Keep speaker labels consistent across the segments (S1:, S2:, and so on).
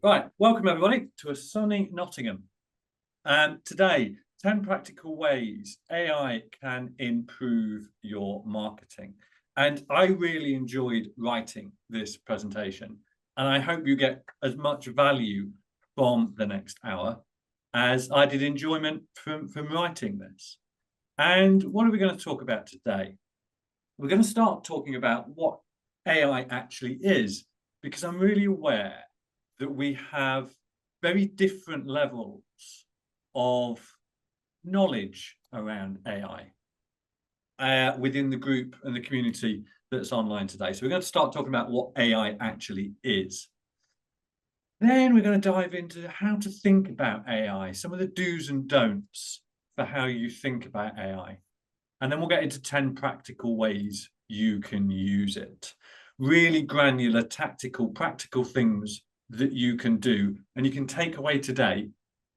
S1: Right, welcome everybody to a sunny Nottingham. And today, 10 practical ways AI can improve your marketing. And I really enjoyed writing this presentation. And I hope you get as much value from the next hour as I did enjoyment from writing this. And what are we going to talk about today? We're going to start talking about what AI actually is, because I'm really aware that we have very different levels of knowledge around AI within the group and the community that's online today. So we're going to start talking about what AI actually is. Then we're going to dive into how to think about AI, some of the do's and don'ts for how you think about AI. And then we'll get into 10 practical ways you can use it. Really granular, tactical, practical things that you can do and you can take away today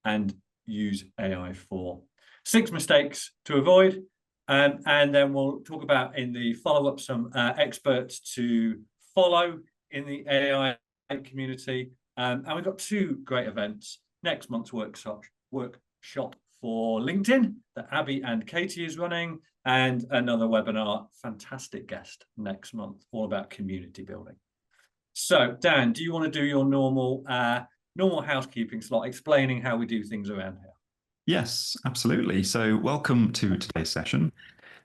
S1: and use AI for. 6 mistakes to avoid. And then we'll talk about in the follow-up some experts to follow in the AI community. And we've got 2 great events. Next month's workshop for LinkedIn that Abby and Katie is running, and another webinar, fantastic guest next month, all about community building. So, Dan, do you want to do your normal housekeeping slot, explaining how we do things around here?
S2: Yes, absolutely. So welcome to today's session.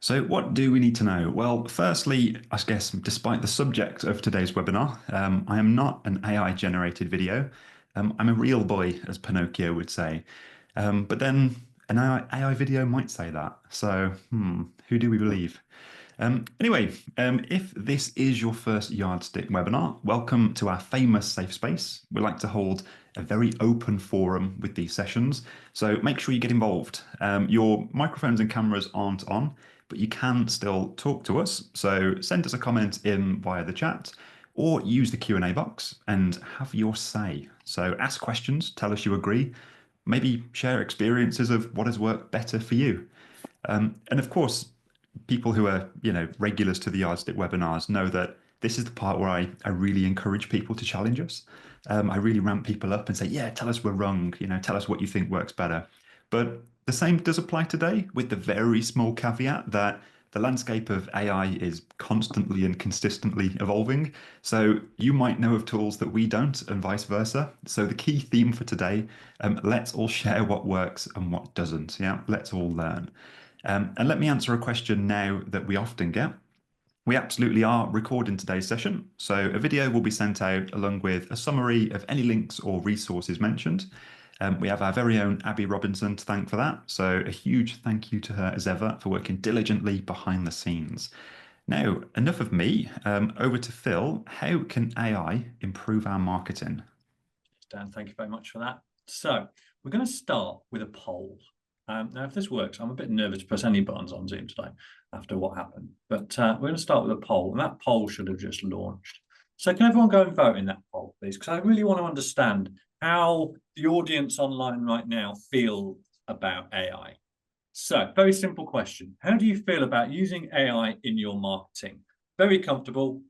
S2: So what do we need to know? Well, firstly, I guess despite the subject of today's webinar, I am not an AI generated video. I'm a real boy, as Pinocchio would say. But then an AI video might say that. So who do we believe? Anyway, if this is your first Yardstick webinar, welcome to our famous safe space. We like to hold a very open forum with these sessions, so make sure you get involved. Your microphones and cameras aren't on, but you can still talk to us. So send us a comment in via the chat or use the Q&A box and have your say. So ask questions, tell us you agree, maybe share experiences of what has worked better for you. And of course, people who are, regulars to the Yardstick webinars know that this is the part where I really encourage people to challenge us. I really ramp people up and say, yeah, tell us we're wrong, tell us what you think works better. But the same does apply today, with the very small caveat that the landscape of AI is constantly and consistently evolving. So you might know of tools that we don't, and vice versa. So the key theme for today, let's all share what works and what doesn't. Yeah, let's all learn. And let me answer a question now that we often get. We absolutely are recording today's session, so a video will be sent out along with a summary of any links or resources mentioned. We have our very own Abby Robinson to thank for that, so a huge thank you to her as ever for working diligently behind the scenes. Now, enough of me, over to Phil. How can AI improve our marketing?
S1: Dan, thank you very much for that. So we're going to start with a poll. Now, if this works, I'm a bit nervous to press any buttons on Zoom today after what happened. But we're going to start with a poll, and that poll should have just launched. So can everyone go and vote in that poll, please? Because I really want to understand how the audience online right now feel about AI. So, very simple question. How do you feel about using AI in your marketing? Very comfortable,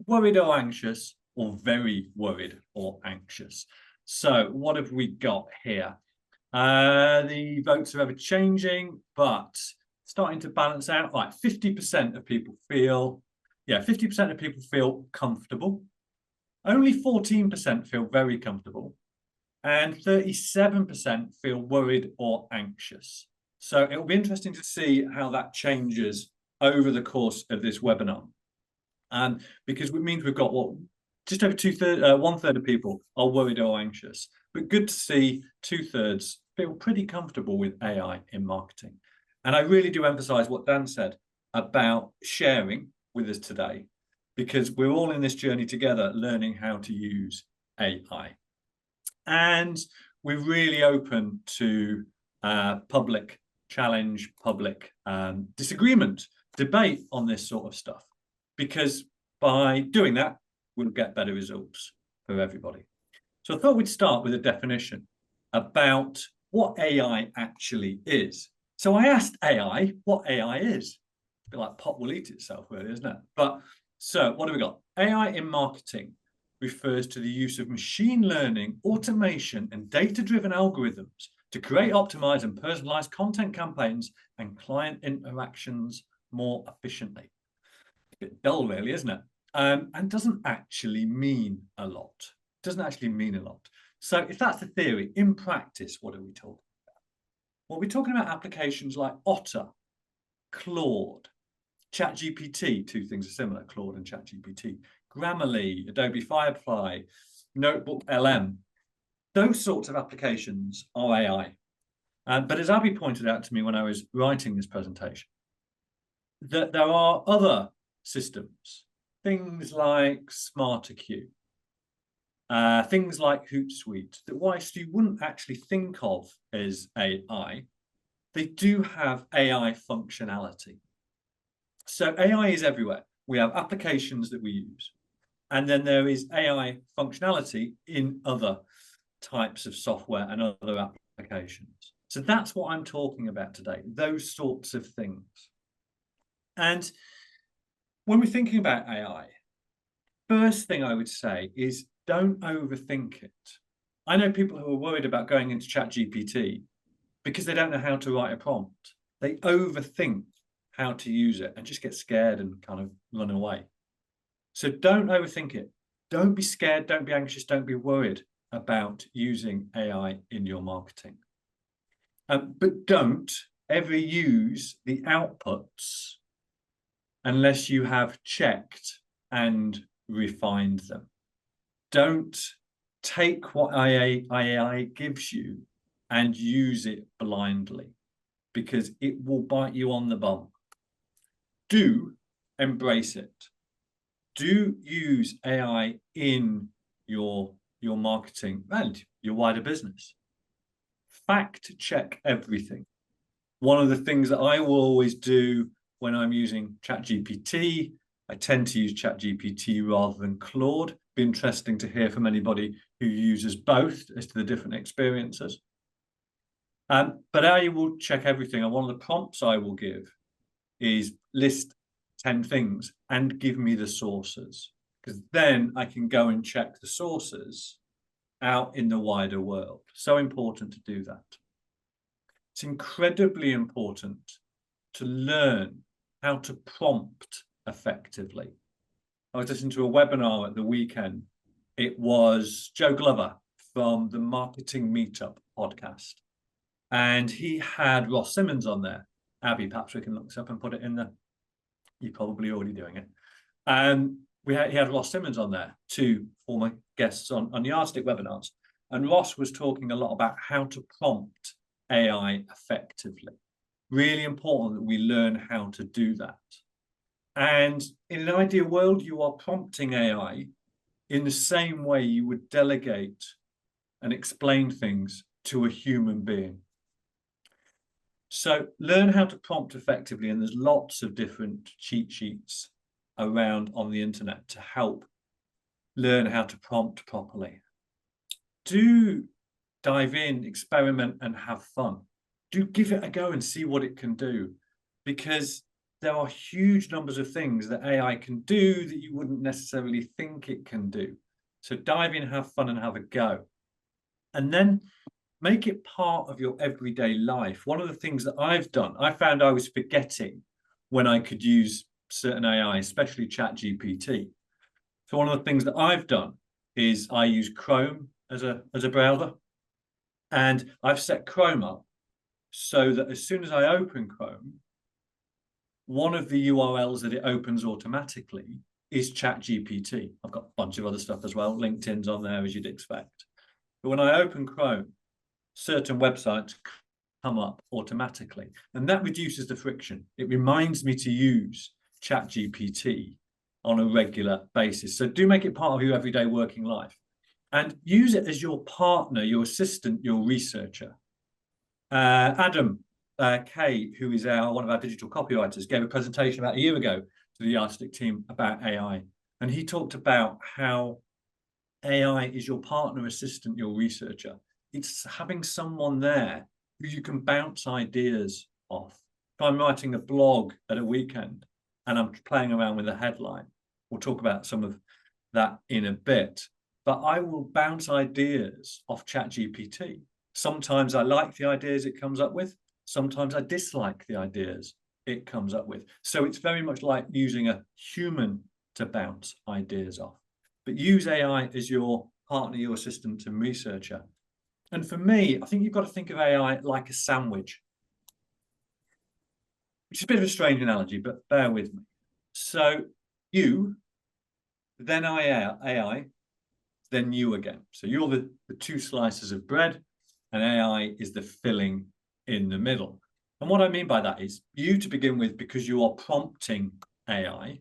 S1: worried or anxious, or very worried or anxious? So, what have we got here? The votes are ever changing, but starting to balance out. Like 50% of people feel, 50% of people feel comfortable. Only 14% feel very comfortable, and 37% feel worried or anxious. So it'll be interesting to see how that changes over the course of this webinar. Because it means we've got just over 1/3 of people are worried or anxious. But good to see 2/3 feel pretty comfortable with AI in marketing. And I really do emphasize what Dan said about sharing with us today, because we're all in this journey together, learning how to use AI. And we're really open to public challenge, public disagreement, debate on this sort of stuff, because by doing that, we'll get better results for everybody. So I thought we'd start with a definition about what AI actually is. So I asked AI what AI is. A bit like pot will eat itself, really, isn't it? But so what do we got? AI in marketing refers to the use of machine learning, automation, and data-driven algorithms to create, optimize, and personalize content campaigns and client interactions more efficiently. A bit dull, really, isn't it? And doesn't actually mean a lot. Doesn't actually mean a lot. So if that's the theory, in practice, what are we talking about? Well, we're talking about applications like Otter, Claude, ChatGPT. Two things are similar, Claude and ChatGPT. Grammarly, Adobe Firefly, Notebook LM. Those sorts of applications are AI. But as Abby pointed out to me when I was writing this presentation, that there are other systems, things like SmarterQueue, things like Hootsuite, that whilst you wouldn't actually think of as AI, they do have AI functionality. So AI is everywhere. We have applications that we use, and then there is AI functionality in other types of software and other applications. So that's what I'm talking about today, those sorts of things. And when we're thinking about AI, first thing I would say is don't overthink it. I know people who are worried about going into ChatGPT because they don't know how to write a prompt. They overthink how to use it and just get scared and kind of run away. So don't overthink it. Don't be scared, don't be anxious, don't be worried about using AI in your marketing. But don't ever use the outputs unless you have checked and refined them. Don't take what AI gives you and use it blindly, because it will bite you on the bum. Do embrace it. Do use AI in your marketing and your wider business. Fact check everything. One of the things that I will always do when I'm using ChatGPT, I tend to use ChatGPT rather than Claude. It'd be interesting to hear from anybody who uses both as to the different experiences. But I will check everything. And one of the prompts I will give is list 10 things and give me the sources, because then I can go and check the sources out in the wider world. So important to do that. It's incredibly important to learn how to prompt effectively. I was listening to a webinar at the weekend. It was Joe Glover from the Marketing Meetup podcast. And he had Ross Simmons on there. Abby, perhaps we can look this up and put it in the, you're probably already doing it. He had Ross Simmons on there, two former guests on the Yardstick webinars. And Ross was talking a lot about how to prompt AI effectively. Really important that we learn how to do that. And in an ideal world, you are prompting AI in the same way you would delegate and explain things to a human being. So learn how to prompt effectively, and there's lots of different cheat sheets around on the internet to help learn how to prompt properly. Do dive in, experiment, and have fun. Do give it a go and see what it can do, because there are huge numbers of things that AI can do that you wouldn't necessarily think it can do. So dive in, have fun, and have a go. And then make it part of your everyday life. One of the things that I've done, I found I was forgetting when I could use certain AI, especially ChatGPT. So one of the things that I've done is I use Chrome as a browser, and I've set Chrome up so that as soon as I open Chrome, one of the URLs that it opens automatically is ChatGPT. I've got a bunch of other stuff as well. LinkedIn's on there, as you'd expect. But when I open Chrome, certain websites come up automatically, and that reduces the friction. It reminds me to use ChatGPT on a regular basis. So do make it part of your everyday working life, and use it as your partner, your assistant, your researcher. Adam Kay, who is one of our digital copywriters, gave a presentation about a year ago to the Yardstick team about AI, and he talked about how AI is your partner, assistant, your researcher. It's having someone there who you can bounce ideas off. If I'm writing a blog at a weekend and I'm playing around with a headline, we'll talk about some of that in a bit. but I will bounce ideas off ChatGPT. Sometimes I like the ideas it comes up with. Sometimes I dislike the ideas it comes up with. So it's very much like using a human to bounce ideas off. But use AI as your partner, your assistant and researcher. And for me, I think you've got to think of AI like a sandwich, which is a bit of a strange analogy, but bear with me. So you, then AI, then you again. So you're the two slices of bread, and AI is the filling in the middle. And what I mean by that is you to begin with, because you are prompting AI,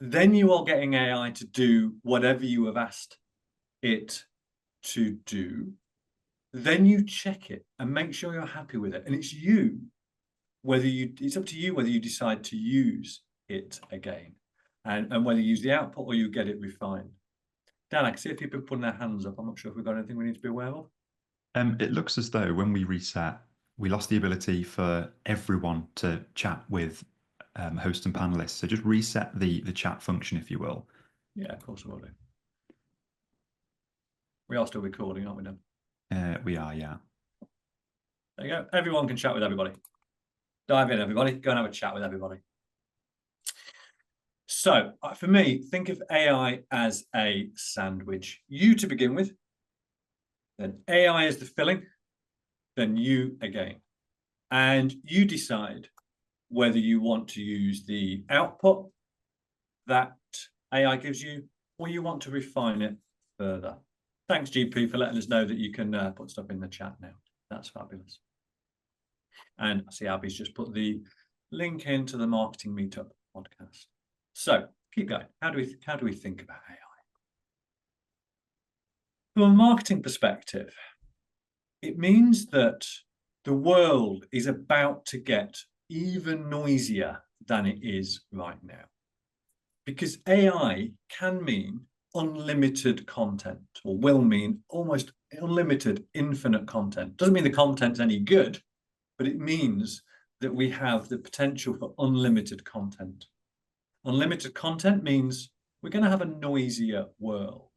S1: then you are getting AI to do whatever you have asked it to do. Then you check it and make sure you're happy with it. And it's up to you whether you decide to use it again and whether you use the output or you get it refined. Dan, I can see if people are putting their hands up. I'm not sure if we've got anything we need to be aware of.
S2: It looks as though when we reset, we lost the ability for everyone to chat with host and panelists. So just reset the chat function, if you will.
S1: Yeah, of course I will do. We are still recording, aren't we, Dan?
S2: We are, yeah.
S1: There you go. Everyone can chat with everybody. Dive in, everybody. Go and have a chat with everybody. So for me, think of AI as a sandwich. You to begin with, then AI is the filling, then you again. And you decide whether you want to use the output that AI gives you, or you want to refine it further. Thanks, GP, for letting us know that you can put stuff in the chat now. That's fabulous. And I see Abby's just put the link into the Marketing Meetup podcast. So keep going. How do we think about AI? From a marketing perspective, it means that the world is about to get even noisier than it is right now. Because AI can mean unlimited content, or will mean almost unlimited, infinite content. Doesn't mean the content's any good, but it means that we have the potential for unlimited content. Unlimited content means we're going to have a noisier world.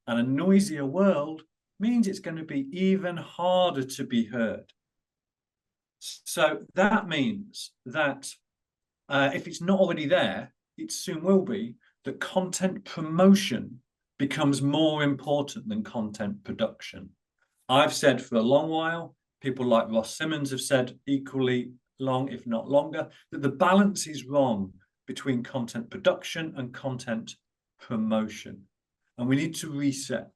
S1: And a noisier world means it's going to be even harder to be heard. So that means that if it's not already there, it soon will be, that content promotion becomes more important than content production. I've said for a long while, people like Ross Simmons have said equally long, if not longer, that the balance is wrong between content production and content promotion. And we need to reset.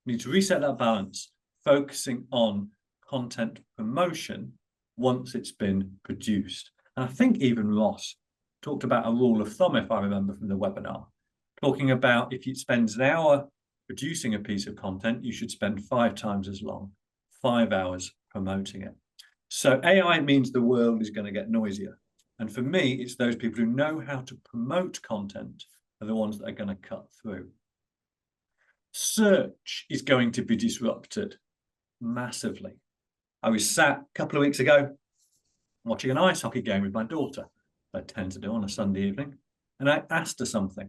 S1: We need to reset that balance, focusing on content promotion once it's been produced. And I think even Ross talked about a rule of thumb, if I remember from the webinar, talking about if you spend an hour producing a piece of content, you should spend 5 times as long, 5 hours promoting it. So AI means the world is going to get noisier. And for me, it's those people who know how to promote content are the ones that are going to cut through. Search is going to be disrupted massively. I was sat a couple of weeks ago watching an ice hockey game with my daughter, I tend to do on a Sunday evening, and I asked her something.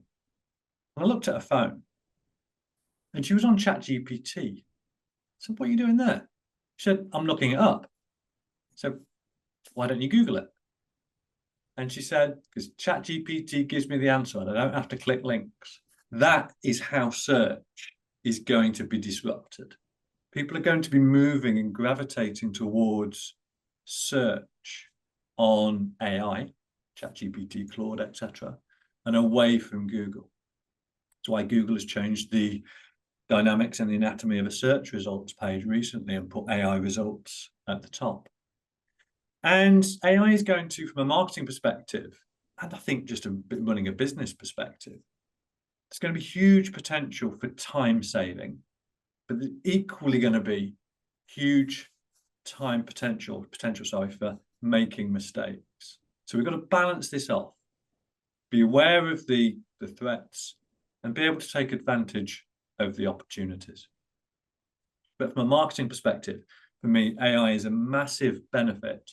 S1: And I looked at her phone, and she was on ChatGPT. I said, "What are you doing there?" She said, "I'm looking it up." So why don't you Google it? And she said, because ChatGPT gives me the answer and I don't have to click links. That is how search is going to be disrupted. People are going to be moving and gravitating towards search on AI, ChatGPT, Claude, etc., and away from Google. That's why Google has changed the dynamics and the anatomy of a search results page recently and put AI results at the top. And AI is going to, from a marketing perspective, and I think just running a business perspective, there's going to be huge potential for time saving, but there's equally going to be huge time potential for making mistakes. So we've got to balance this off, be aware of the threats, and be able to take advantage of the opportunities. But from a marketing perspective, for me, AI is a massive benefit,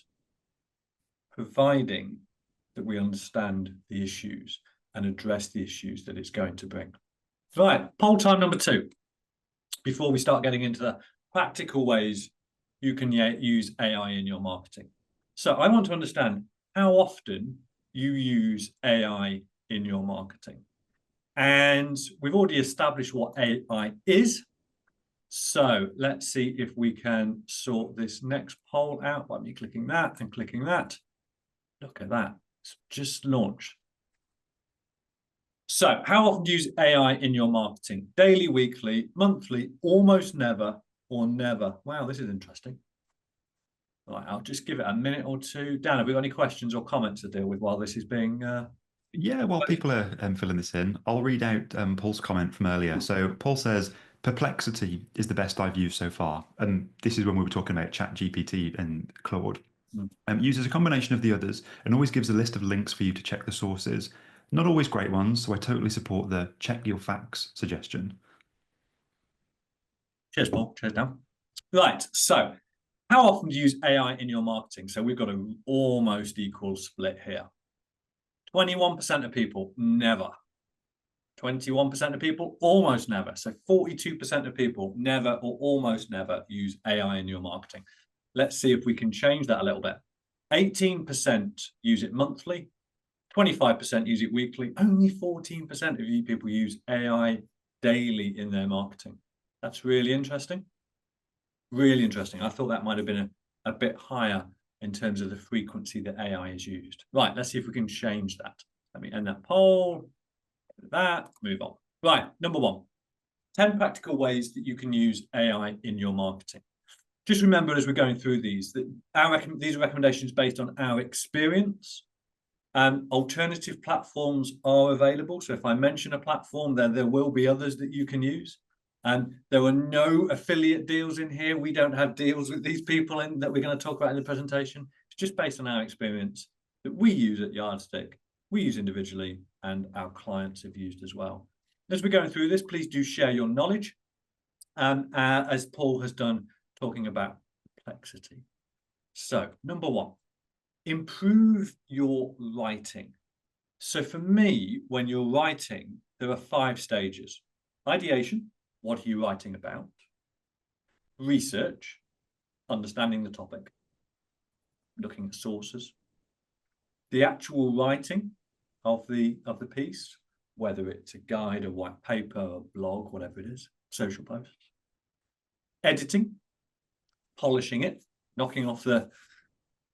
S1: providing that we understand the issues and address the issues that it's going to bring. Right, poll time number 2. Before we start getting into the practical ways you can use AI in your marketing. So I want to understand how often you use AI in your marketing. And we've already established what AI is. So let's see if we can sort this next poll out by me clicking that and clicking that. Look at that, it's just launched. So how often do you use AI in your marketing? Daily, weekly, monthly, almost never, or never? Wow, this is interesting. Right, I'll just give it a minute or two. Dan, have we got any questions or comments to deal with while this is being...
S2: Yeah, while people are filling this in, I'll read out Paul's comment from earlier. So Paul says, Perplexity is the best I've used so far. And this is when we were talking about ChatGPT and Claude. Uses a combination of the others and always gives a list of links for you to check the sources. Not always great ones, so I totally support the check your facts suggestion.
S1: Cheers, Paul. Cheers, Dan. Right, so how often do you use AI in your marketing? So we've got an almost equal split here. 21% of people, never. 21% of people, almost never. So 42% of people never or almost never use AI in your marketing. Let's see if we can change that a little bit. 18% use it monthly, 25% use it weekly. Only 14% of you people use AI daily in their marketing. That's really interesting. Really interesting. I thought that might have been a bit higher in terms of the frequency that AI is used. Right, let's see if we can change that. Let me end that poll. That, move on. Right, number 1, 10 practical ways that you can use AI in your marketing. Just remember as we're going through these, that these are recommendations based on our experience. Alternative platforms are available. So if I mention a platform, then there will be others that you can use. There are no affiliate deals in here. We don't have deals with these people that we're going to talk about in the presentation. It's just based on our experience that we use at Yardstick, we use individually, and our clients have used as well. As we're going through this, please do share your knowledge, as Paul has done, talking about Perplexity. So, number 1, improve your writing. So for me, when you're writing, there are 5 stages. Ideation, what are you writing about? Research, understanding the topic, looking at sources. The actual writing of the piece, whether it's a guide, a white paper, a blog, whatever it is, social posts. Editing, polishing it, knocking off the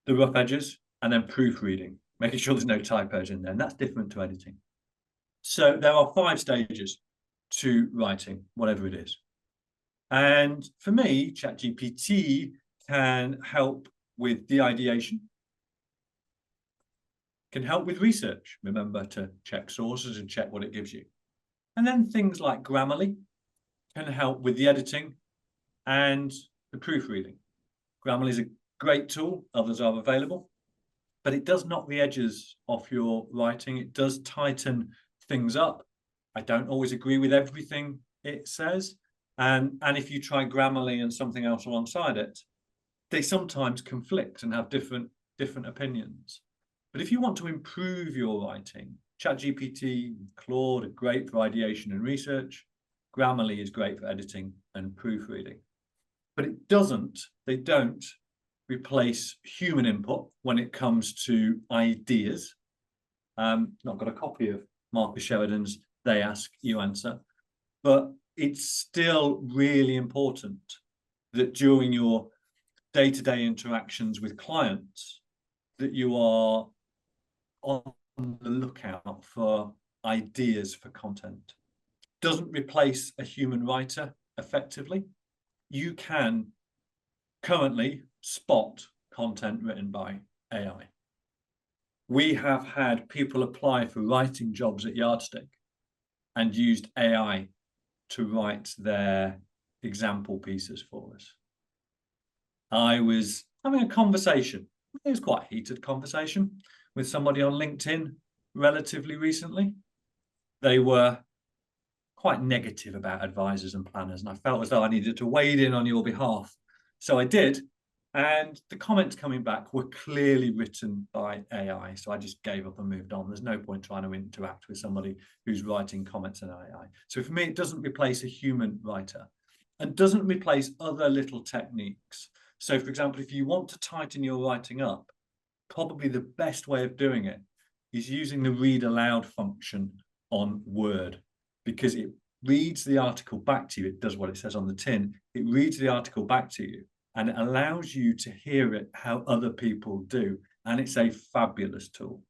S1: rough edges, and then proofreading, making sure there's no typos in there. And that's different to editing. So there are 5 stages to writing, whatever it is. And for me, ChatGPT can help with the ideation, can help with research. Remember to check sources and check what it gives you. And then things like Grammarly can help with the editing and the proofreading. Grammarly is a great tool. Others are available, but it does knock the edges off your writing. It does tighten things up. I don't always agree with everything it says. And if you try Grammarly and something else alongside it, they sometimes conflict and have different opinions. But if you want to improve your writing, ChatGPT, Claude are great for ideation and research. Grammarly is great for editing and proofreading. But they don't replace human input when it comes to ideas. Not got a copy of Marcus Sheridan's They Ask, You Answer, but it's still really important that during your day-to-day interactions with clients, that you are on the lookout for ideas for content. Doesn't replace a human writer effectively. You can currently spot content written by AI. We have had people apply for writing jobs at Yardstick and used AI to write their example pieces for us. I was having a conversation, it was quite a heated conversation, with somebody on LinkedIn relatively recently. They were quite negative about advisors and planners, and I felt as though I needed to wade in on your behalf. So I did, And the comments coming back were clearly written by AI. So I just gave up and moved on. There's no point trying to interact with somebody who's writing comments in AI. So for me, it doesn't replace a human writer and doesn't replace other little techniques. So for example, if you want to tighten your writing up, probably the best way of doing it is using the read aloud function on Word, because it reads the article back to you. It does what it says on the tin. It reads the article back to you, and it allows you to hear it how other people do. And it's a fabulous tool.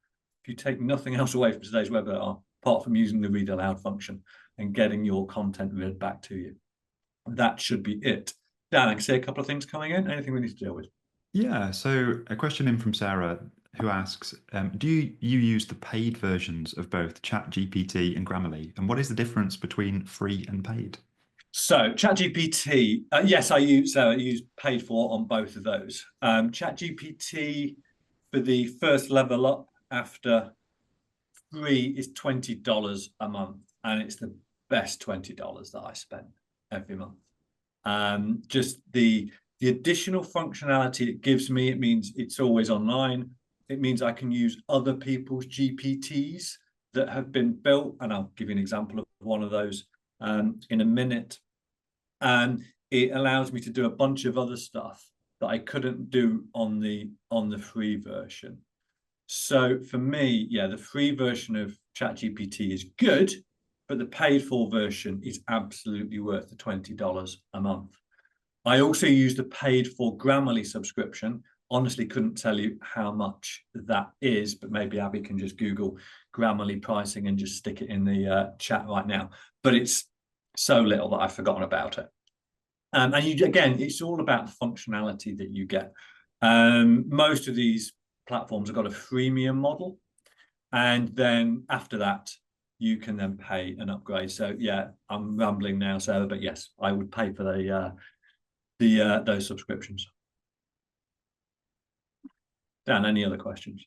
S1: If you take nothing else away from today's webinar, apart from using the read aloud function and getting your content read back to you, that should be it. Dan, I can see a couple of things coming in. Anything we need to deal with?
S2: Yeah, so a question in from Sarah who asks, do you use the paid versions of both ChatGPT and Grammarly? And what is the difference between free and paid?
S1: So ChatGPT, yes, I use paid for on both of those. ChatGPT for the first level up after free is $20 a month, and it's the best $20 that I spend every month. Just the additional functionality it gives me, it means it's always online. It means I can use other people's GPTs that have been built, and I'll give you an example of one of those in a minute. And it allows me to do a bunch of other stuff that I couldn't do on the free version. So for me, yeah, the free version of ChatGPT is good, but the paid for version is absolutely worth the $20 a month. I also use the paid for Grammarly subscription. Honestly, couldn't tell you how much that is, but maybe Abby can just Google Grammarly pricing and just stick it in the chat right now. But it's so little that I've forgotten about it. And again, it's all about the functionality that you get. Most of these platforms have got a freemium model, and then after that, you can then pay an upgrade. So yeah, I'm rambling now, Sarah, but yes, I would pay for those subscriptions. Dan, any other questions?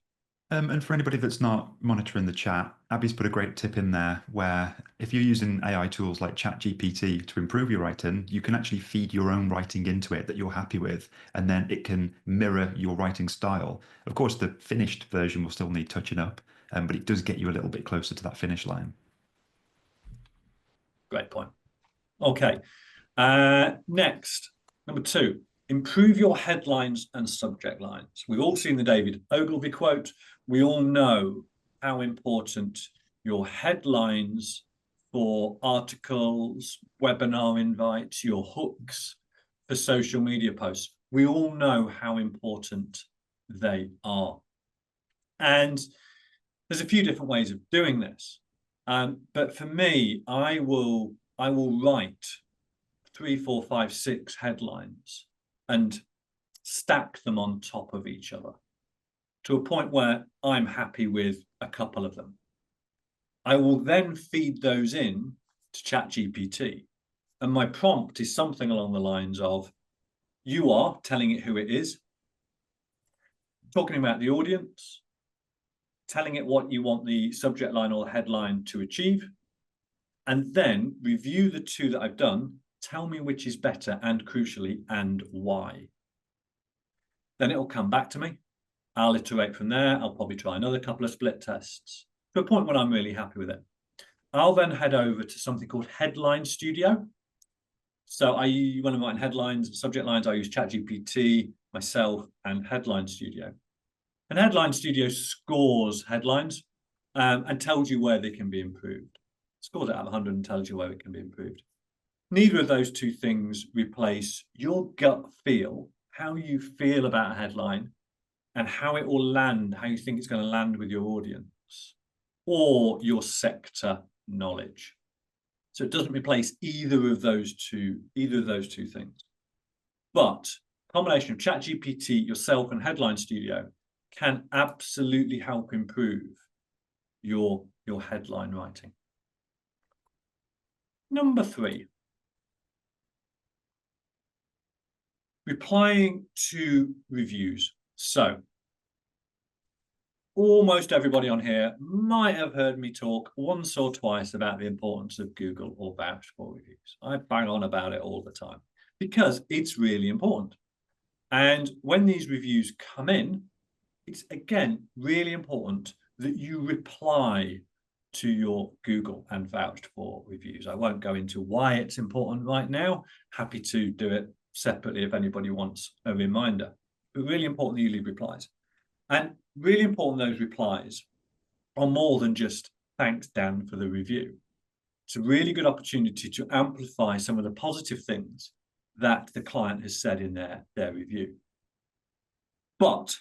S2: And for anybody that's not monitoring the chat, Abby's put a great tip in there where if you're using AI tools like ChatGPT to improve your writing, you can actually feed your own writing into it that you're happy with, and then it can mirror your writing style. Of course, the finished version will still need touching up, but it does get you a little bit closer to that finish line.
S1: Great point. Okay. Next, number 2, improve your headlines and subject lines. We've all seen the David Ogilvy quote. We all know how important your headlines for articles, webinar invites, your hooks for social media posts. We all know how important they are. And there's a few different ways of doing this. But for me, I will write 3, 4, 5, 6 headlines and stack them on top of each other to a point where I'm happy with a couple of them. I will then feed those in to ChatGPT, and my prompt is something along the lines of, you are telling it who it is, talking about the audience, telling it what you want the subject line or headline to achieve, and then review the 2 that I've done, tell me which is better, and crucially, and why. Then it'll come back to me. I'll iterate from there. I'll probably try another couple of split tests to a point when I'm really happy with it. I'll then head over to something called Headline Studio. So when I'm writing headlines, subject lines, I use ChatGPT, myself, and Headline Studio. And Headline Studio scores headlines and tells you where they can be improved. Scores it out of 100 and tells you where it can be improved. Neither of those 2 things replace your gut feel, how you feel about a headline and how it will land, how you think it's going to land with your audience, or your sector knowledge. So it doesn't replace either of those two things. But a combination of ChatGPT, yourself, and Headline Studio can absolutely help improve your headline writing. Number 3, replying to reviews. So almost everybody on here might have heard me talk once or twice about the importance of Google or Vouch for reviews. I bang on about it all the time because it's really important. And when these reviews come in, it's again really important that you reply to your Google and vouched for reviews. I won't go into why it's important right now. Happy to do it separately if anybody wants a reminder. But really important that you leave replies. And really important those replies are more than just thanks, Dan, for the review. It's a really good opportunity to amplify some of the positive things that the client has said in their review. But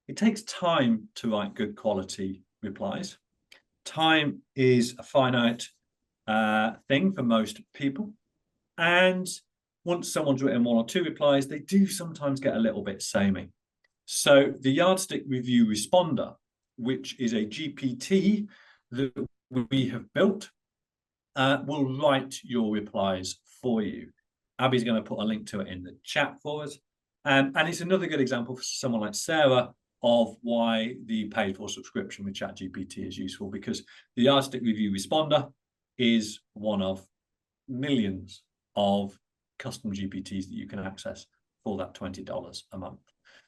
S1: it takes time to write good quality replies. Time is a finite thing for most people. And once someone's written one or two replies, they do sometimes get a little bit samey. So the Yardstick Review Responder, which is a GPT that we have built, will write your replies for you. Abby's going to put a link to it in the chat for us. And it's another good example for someone like Sarah of why the paid for subscription with ChatGPT is useful, because the Yardstick Review Responder is one of millions of custom GPTs that you can access for that $20 a month.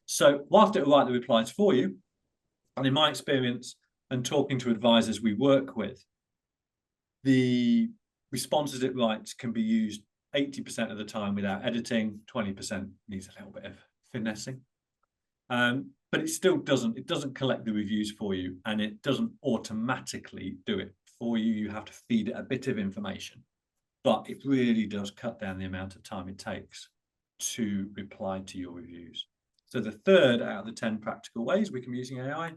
S1: So whilst it will write the replies for you, and in my experience and talking to advisors we work with, the responses it writes can be used 80% of the time without editing, 20% needs a little bit of finessing. But it still doesn't collect the reviews for you, and it doesn't automatically do it for you. You have to feed it a bit of information, but it really does cut down the amount of time it takes to reply to your reviews. So the third out of the 10 practical ways we can be using AI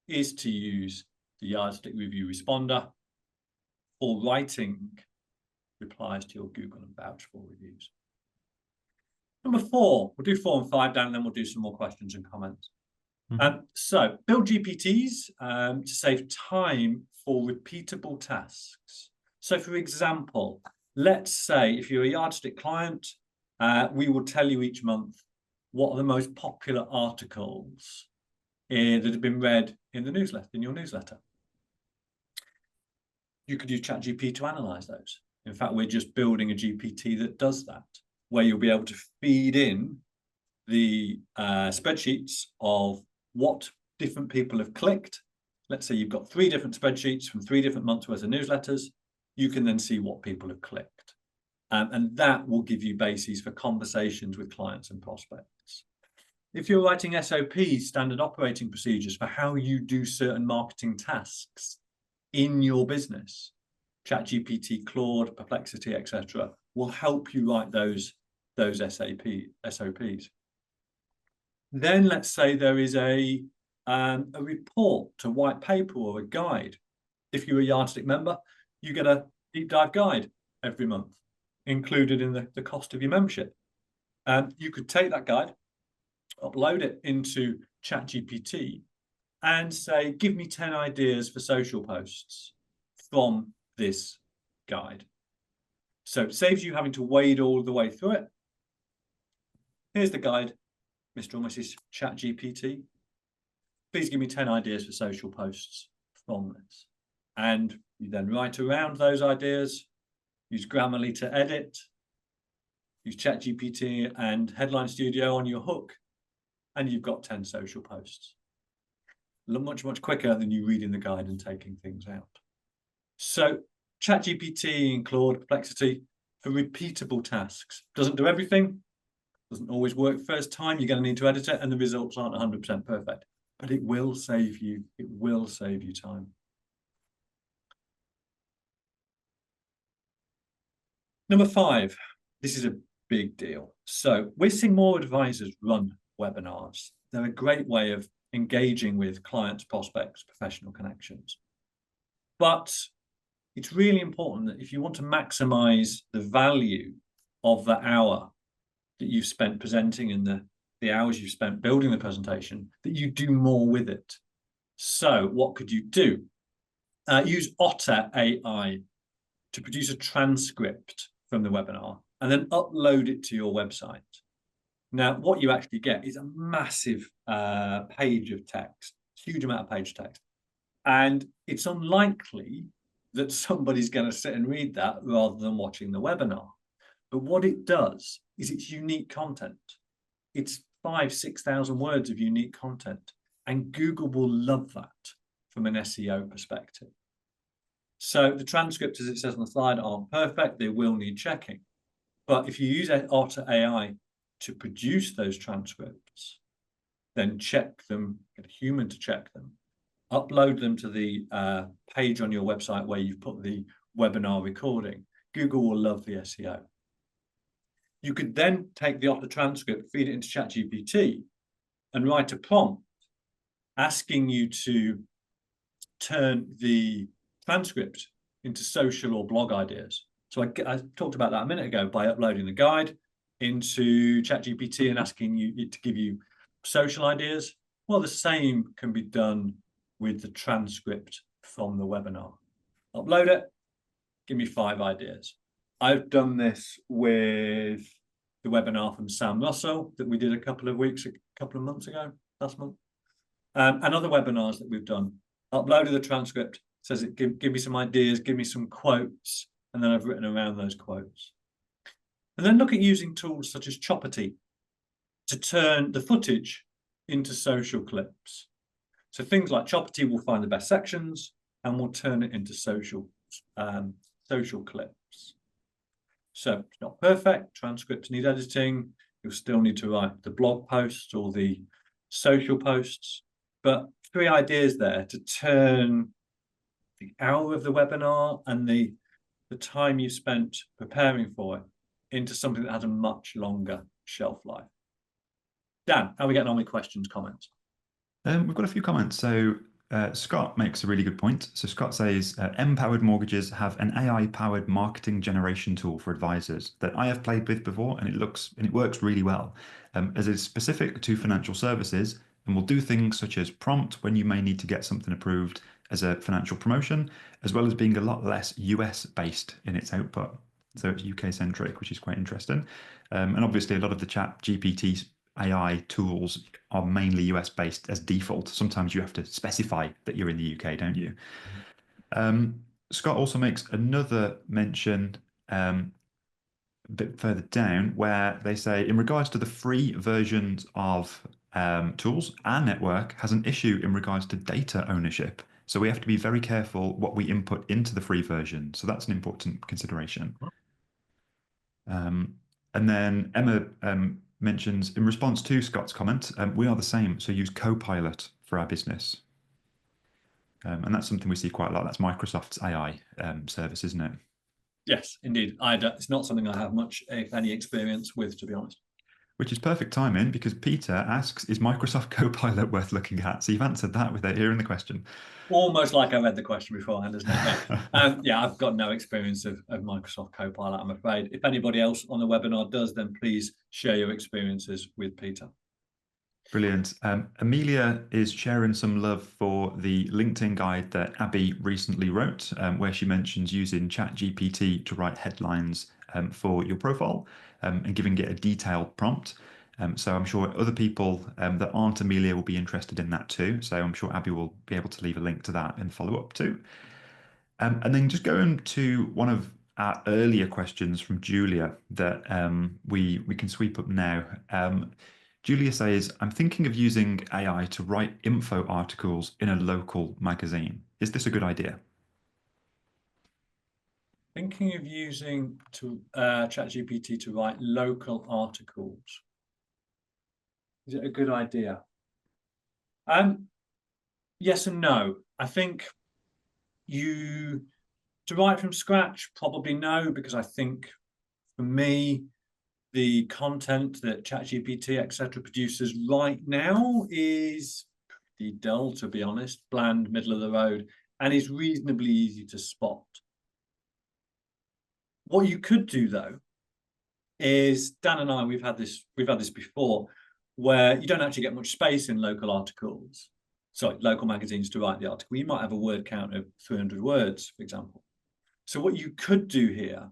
S1: is to use the Yardstick Review Responder for writing replies to your Google and vouch for reviews. Number 4, we'll do 4 and 5 down, and then we'll do some more questions and comments. So build GPTs to save time for repeatable tasks. So for example, let's say if you're a Yardstick client, we will tell you each month what are the most popular articles that have been read in the newsletter, in your newsletter. You could use ChatGPT to analyze those. In fact, we're just building a GPT that does that, where you'll be able to feed in the spreadsheets of what different people have clicked. Let's say you've got 3 different spreadsheets from 3 different months worth of newsletters. You can then see what people have clicked. And that will give you bases for conversations with clients and prospects. If you're writing SOPs, standard operating procedures, for how you do certain marketing tasks in your business, ChatGPT, Claude, Perplexity, etc., will help you write those SOPs. Then let's say there is a report, a white paper or a guide. If you're a Yardstick member, you get a deep dive guide every month, included in the cost of your membership. You could take that guide, upload it into ChatGPT, and say, give me 10 ideas for social posts from this guide. So it saves you having to wade all the way through it. Here's the guide, Mr. or Mrs. ChatGPT. Please give me 10 ideas for social posts from this. And you then write around those ideas, use Grammarly to edit, use ChatGPT and Headline Studio on your hook, and you've got 10 social posts. Much, much quicker than you reading the guide and taking things out. So ChatGPT and Claude, Perplexity for repeatable tasks. Doesn't do everything, doesn't always work first time. You're going to need to edit it, and the results aren't 100% perfect. But it will save you time. Number 5, this is a big deal. So we're seeing more advisors run webinars. They're a great way of engaging with clients, prospects, professional connections. But it's really important that if you want to maximize the value of the hour that you've spent presenting and the hours you've spent building the presentation, that you do more with it. So what could you do? Use Otter AI to produce a transcript from the webinar and then upload it to your website. Now, what you actually get is a massive page of text, huge amount of page text. And it's unlikely that somebody's going to sit and read that rather than watching the webinar. But what it does is it's unique content. it's 5,000-6,000 words of unique content, and Google will love that from an SEO perspective. So the transcripts, as it says on the slide, aren't perfect. They will need checking. But if you use Otter AI to produce those transcripts, then check them, get a human to check them, upload them to the page on your website where you've put the webinar recording, Google will love the SEO. You could then take the Otter transcript, feed it into ChatGPT, and write a prompt asking you to turn the transcript into social or blog ideas. So I talked about that a minute ago by uploading the guide into ChatGPT and asking it to give you social ideas. Well, the same can be done with the transcript from the webinar. Upload it, give me 5 ideas. I've done this with the webinar from Sam Russell that we did a couple of months ago, last month, and other webinars that we've done. Uploaded the transcript, says it give me some ideas, give me some quotes, and then I've written around those quotes. And then look at using tools such as Choppity to turn the footage into social clips. So things like Choppity will find the best sections and will turn it into social clips. So it's not perfect. Transcripts need editing. You'll still need to write the blog posts or the social posts. But 3 ideas there to turn the hour of the webinar and the time you spent preparing for it into something that has a much longer shelf life. Dan, how are we getting on with questions, comments?
S2: We've got a few comments. So Scott makes a really good point. So Scott says, Empowered Mortgages have an AI-powered marketing generation tool for advisors that I have played with before, and it works really well, as it's specific to financial services and will do things such as prompt when you may need to get something approved as a financial promotion, as well as being a lot less US-based in its output. So it's UK-centric, which is quite interesting. And obviously, a lot of the ChatGPT AI tools are mainly US-based as default. Sometimes you have to specify that you're in the UK, don't you? Scott also makes another mention a bit further down where they say, in regards to the free versions of tools, our network has an issue in regards to data ownership. So we have to be very careful what we input into the free version. So that's an important consideration. And then Emma mentions, in response to Scott's comment, we are the same. So use Copilot for our business. And that's something we see quite a lot. That's Microsoft's AI service, isn't it?
S1: Yes, indeed. It's not something I have much, if any, experience with, to be honest.
S2: Which is perfect timing because Peter asks, is Microsoft Copilot worth looking at? So you've answered that without hearing the question.
S1: Almost like I read the question beforehand, isn't it? Yeah, I've got no experience of Microsoft Copilot, I'm afraid. If anybody else on the webinar does, then please share your experiences with Peter.
S2: Brilliant. Amelia is sharing some love for the LinkedIn guide that Abby recently wrote, where she mentions using ChatGPT to write headlines for your profile and giving it a detailed prompt. So I'm sure other people that aren't Amelia will be interested in that too. So I'm sure Abby will be able to leave a link to that and follow up too. And then just going to one of our earlier questions from Julia that we can sweep up now. Julia says, I'm thinking of using AI to write info articles in a local magazine. Is this a good idea?
S1: Thinking of using ChatGPT to write local articles. Is it a good idea? Yes and no. I think to write from scratch, probably no, because I think for me, the content that ChatGPT, etc., produces right now is pretty dull, to be honest, bland, middle of the road, and is reasonably easy to spot. What you could do, though, is Dan and I, we've had this before, where you don't actually get much space in local magazines to write the article. You might have a word count of 300 words, for example. So what you could do here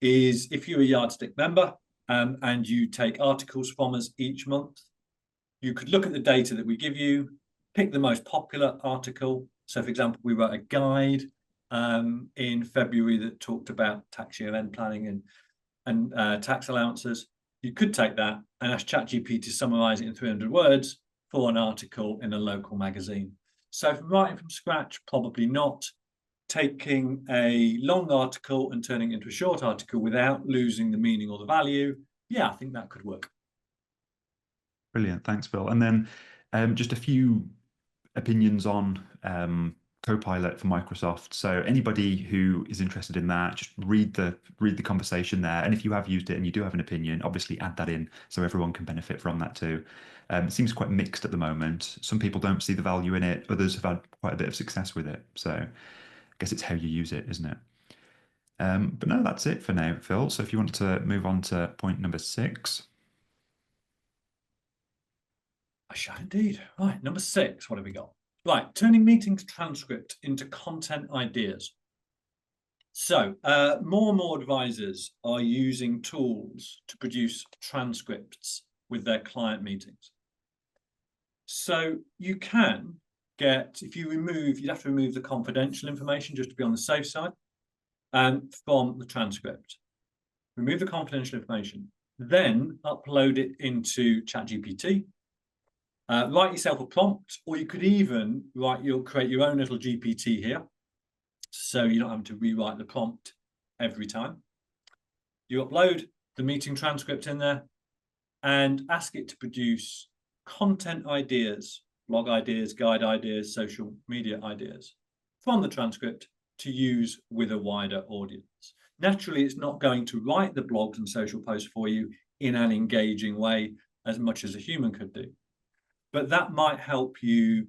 S1: is, if you're a Yardstick member and you take articles from us each month, you could look at the data that we give you, pick the most popular article. So, for example, we wrote a guide in February that talked about tax year end planning and tax allowances. you could take that and ask ChatGPT to summarize it in 300 words for an article in a local magazine. So from writing from scratch, probably not. Taking a long article and turning it into a short article without losing the meaning or the value, yeah, I think that could work.
S2: Brilliant. Thanks, Phil. And then just a few opinions on Copilot for Microsoft. So anybody who is interested in that, just read the conversation there. And if you have used it and you do have an opinion, obviously add that in so everyone can benefit from that too. It seems quite mixed at the moment. Some people don't see the value in it. Others have had quite a bit of success with it. So I guess it's how you use it, isn't it? But no, that's it for now, Phil. So if you want to move on to point number 6.
S1: I shall indeed. Right, number 6, what have we got? Right, turning meetings transcript into content ideas. So more and more advisors are using tools to produce transcripts with their client meetings. So you can get, if you remove, you'd have to remove the confidential information just to be on the safe side, from the transcript. Remove the confidential information, then upload it into ChatGPT. Write yourself a prompt, or you could even create your own little GPT here, so you don't have to rewrite the prompt every time. You upload the meeting transcript in there and ask it to produce content ideas, blog ideas, guide ideas, social media ideas from the transcript to use with a wider audience. Naturally, it's not going to write the blogs and social posts for you in an engaging way as much as a human could do. But that might help you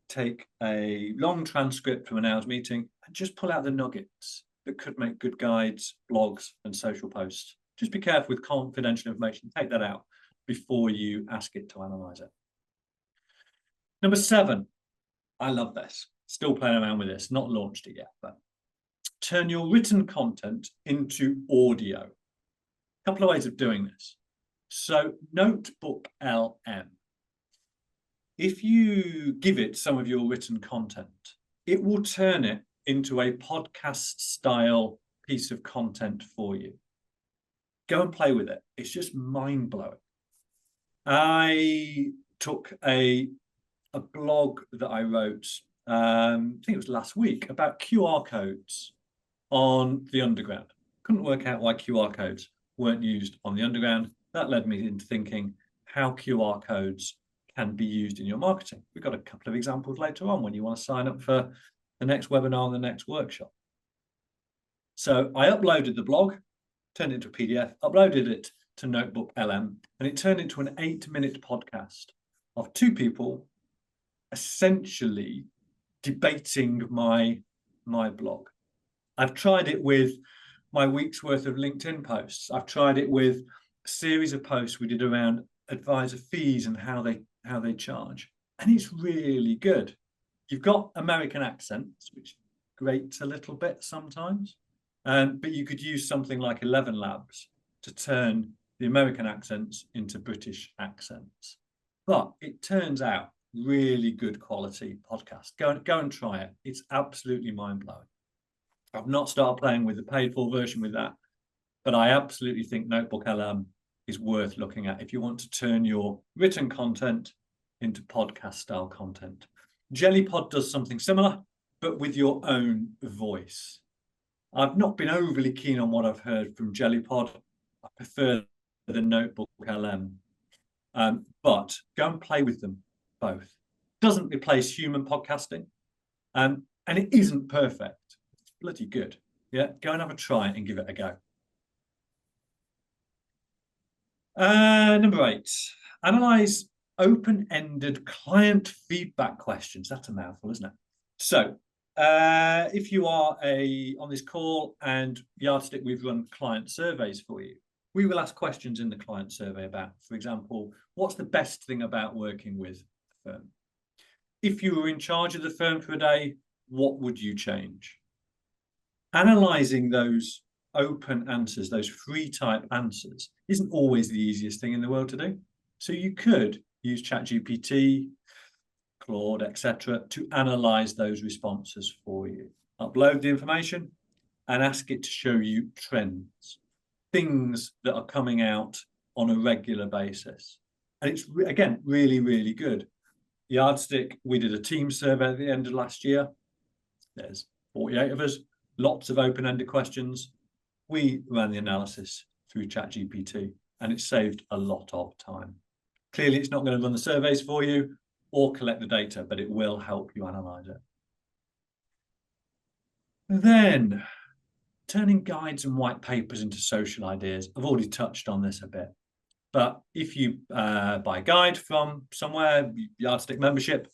S1: take a long transcript from an hour's meeting and just pull out the nuggets that could make good guides, blogs, and social posts. Just be careful with confidential information. Take that out before you ask it to analyze it. Number 7, I love this. Still playing around with this, not launched it yet, but turn your written content into audio. A couple of ways of doing this. So Notebook LM. If you give it some of your written content, it will turn it into a podcast style piece of content for you. Go and play with it. It's just mind blowing. I took a blog that I wrote, I think it was last week, about QR codes on the Underground. Couldn't work out why QR codes weren't used on the Underground. That led me into thinking how QR codes can be used in your marketing. We've got a couple of examples later on when you want to sign up for the next webinar and the next workshop. So I uploaded the blog, turned it into a PDF, uploaded it to Notebook LM, and it turned into an 8-minute podcast of 2 people essentially debating my blog. I've tried it with my week's worth of LinkedIn posts. I've tried it with a series of posts we did around advisor fees and how they charge, and it's really good. You've got American accents, which grates a little bit sometimes, but you could use something like 11 Labs to turn the American accents into British accents. But it turns out really good quality podcast. Go and try it. It's absolutely mind-blowing. I've not started playing with the paid for version with that, but I absolutely think Notebook LM is worth looking at if you want to turn your written content into podcast style content. Jellypod does something similar, but with your own voice. I've not been overly keen on what I've heard from Jellypod. I prefer the Notebook LM, but go and play with them both. Doesn't replace human podcasting, and it isn't perfect. It's bloody good. Yeah, go and have a try and give it a go. Number 8, analyze open-ended client feedback questions. That's a mouthful, isn't it? So if you are on this call and Yardstick, we've run client surveys for you. We will ask questions in the client survey about, for example, what's the best thing about working with a firm? If you were in charge of the firm for a day, what would you change? Analysing those open answers, those free type answers, isn't always the easiest thing in the world to do. So you could use ChatGPT, Claude, etc., to analyse those responses for you. Upload the information and ask it to show you trends, things that are coming out on a regular basis. And it's, again, really, really good. Yardstick, we did a team survey at the end of last year. There's 48 of us, lots of open-ended questions. We ran the analysis through ChatGPT, and it saved a lot of time. Clearly, it's not going to run the surveys for you or collect the data, but it will help you analyze it. Then, turning guides and white papers into social ideas. I've already touched on this a bit, but if you buy a guide from somewhere, Yardstick membership,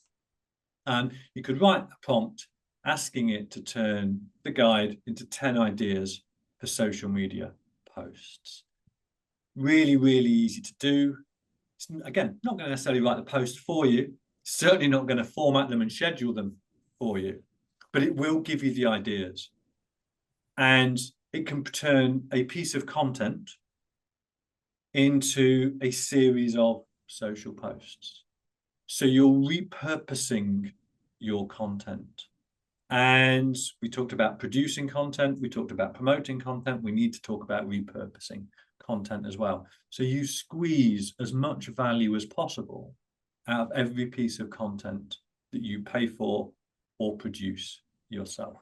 S1: you could write a prompt asking it to turn the guide into 10 ideas for social media posts. Really, really easy to do. It's, again, not going to necessarily write the post for you, certainly not going to format them and schedule them for you, but it will give you the ideas. And it can turn a piece of content into a series of social posts. So you're repurposing your content. And we talked about producing content, we talked about promoting content, we need to talk about repurposing content as well. So you squeeze as much value as possible out of every piece of content that you pay for or produce yourself.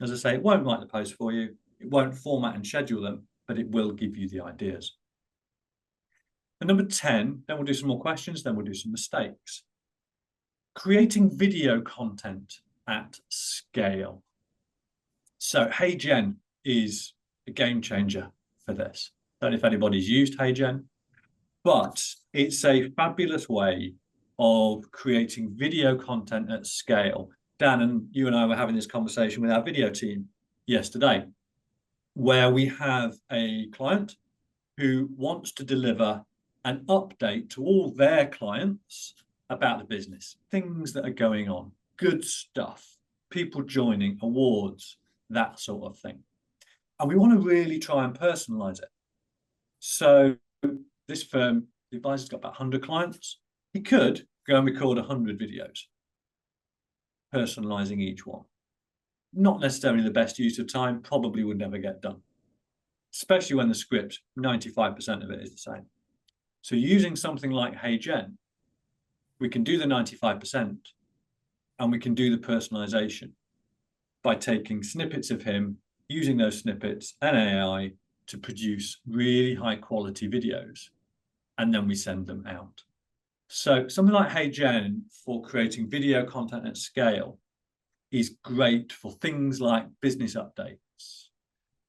S1: As I say, it won't write the post for you, it won't format and schedule them, but it will give you the ideas. And number 10, then we'll do some more questions, then we'll do some mistakes. Creating video content at scale. So HeyGen is a game changer for this. I don't know if anybody's used HeyGen, but it's a fabulous way of creating video content at scale. Dan and you and I were having this conversation with our video team yesterday, where we have a client who wants to deliver an update to all their clients about the business, things that are going on, good stuff, people joining, awards, that sort of thing. And we want to really try and personalize it. So this firm, the advisor's got about 100 clients. He could go and record 100 videos, personalizing each one. Not necessarily the best use of time, probably would never get done, especially when the script, 95% of it is the same. So using something like HeyGen, we can do the 95% and we can do the personalization by taking snippets of him, using those snippets and AI to produce really high quality videos, and then we send them out. So something like HeyGen for creating video content at scale is great for things like business updates,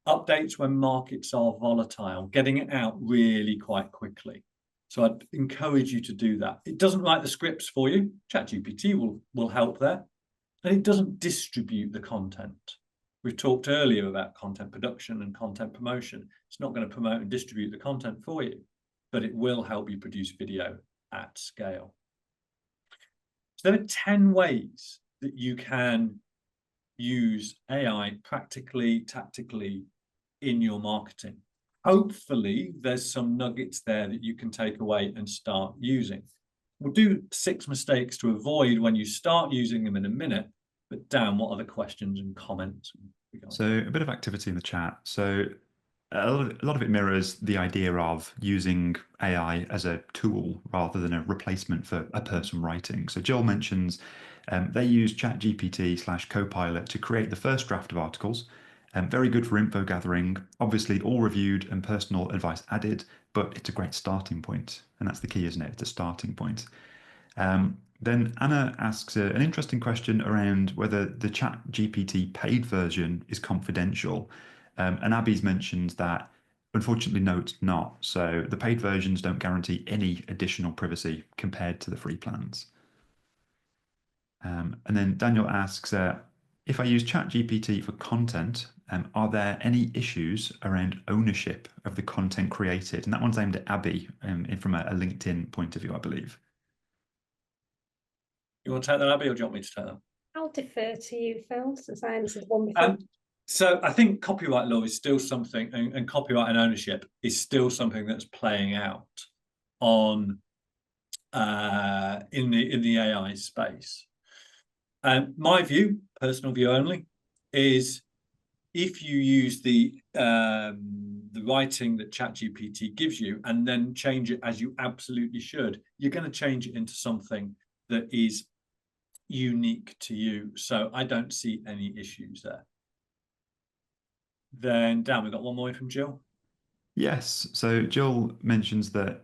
S1: updates when markets are volatile, getting it out really quite quickly. So I'd encourage you to do that. It doesn't write the scripts for you. ChatGPT will help there. And it doesn't distribute the content. We've talked earlier about content production and content promotion. It's not going to promote and distribute the content for you, but it will help you produce video at scale. So there are 10 ways that you can use AI practically, tactically in your marketing. Hopefully, there's some nuggets there that you can take away and start using. We'll do 6 mistakes to avoid when you start using them in a minute. But Dan, what are the questions and comments?
S2: So a bit of activity in the chat. So a lot of it mirrors the idea of using AI as a tool rather than a replacement for a person writing. So Jill mentions they use ChatGPT/Copilot to create the first draft of articles. Very good for info gathering, obviously all reviewed and personal advice added, but it's a great starting point. And that's the key, isn't it? It's a starting point. Then Anna asks an interesting question around whether the ChatGPT paid version is confidential. And Abby's mentioned that, unfortunately, no, it's not. So the paid versions don't guarantee any additional privacy compared to the free plans. And then Daniel asks, if I use ChatGPT for content, are there any issues around ownership of the content created? And that one's aimed at Abby from a LinkedIn point of view, I believe.
S1: You want to take that, Abby, or do you want me to take that?
S3: I'll defer to you, Phil, since I answered one before.
S1: So I think copyright law is still something, and copyright and ownership is still something that's playing out on in the AI space. My view, personal view only, is if you use the writing that ChatGPT gives you and then change it as you absolutely should, you're going to change it into something that is unique to you. So I don't see any issues there. Then Dan, we've got one more from Jill.
S2: Yes. So Jill mentions that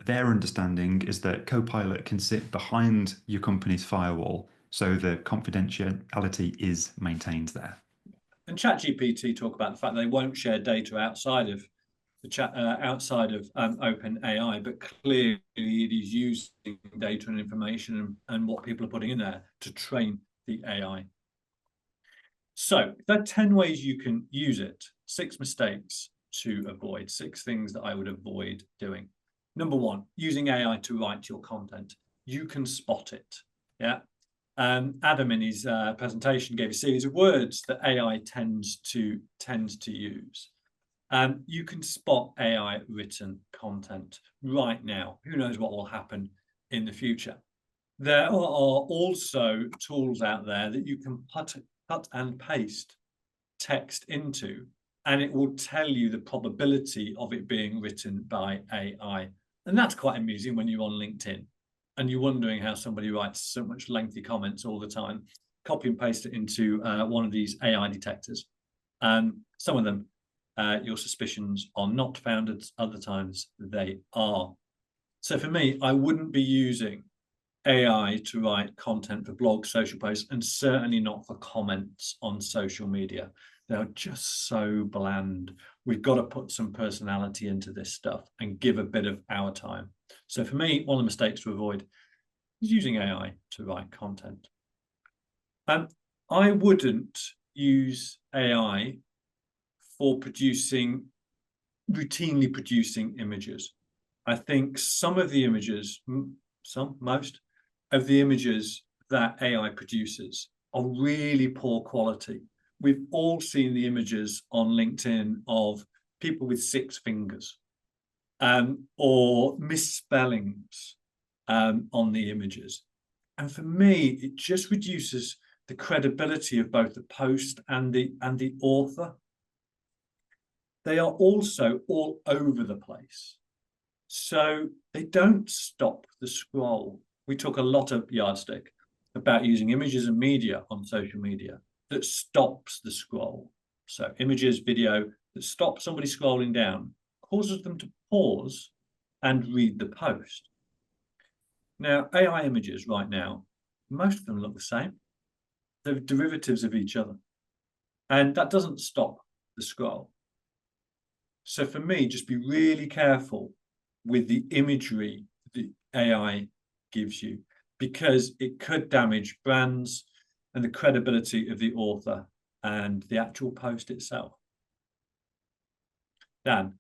S2: their understanding is that Copilot can sit behind your company's firewall, so the confidentiality is maintained there.
S1: And ChatGPT talk about the fact they won't share data outside of the chat, outside of OpenAI, but clearly it is using data and information and what people are putting in there to train the AI. So there are 10 ways you can use it. 6 mistakes to avoid, 6 things that I would avoid doing. Number 1, using AI to write your content. You can spot it. Yeah. Adam in his presentation gave a series of words that AI tends to use. You can spot AI written content right now. Who knows what will happen in the future? There are also tools out there that you can cut and paste text into, and it will tell you the probability of it being written by AI. And that's quite amusing when you're on LinkedIn and you're wondering how somebody writes so much lengthy comments all the time. Copy and paste it into one of these AI detectors. Some of them, your suspicions are not founded, other times they are. So for me, I wouldn't be using AI to write content for blogs, social posts, and certainly not for comments on social media. They're just so bland. We've got to put some personality into this stuff and give a bit of our time. So for me, one of the mistakes to avoid is using AI to write content. I wouldn't most images. I think most of the images that AI produces are really poor quality. We've all seen the images on LinkedIn of people with 6 fingers or misspellings on the images. And for me, it just reduces the credibility of both the post and the author. They are also all over the place. So they don't stop the scroll. We talk a lot of Yardstick about using images and media on social media that stops the scroll. So images, video that stop somebody scrolling down, causes them to pause and read the post. Now, AI images right now, most of them look the same. They're derivatives of each other. And that doesn't stop the scroll. So for me, just be really careful with the imagery the AI gives you, because it could damage brands and the credibility of the author and the actual post itself. Dan,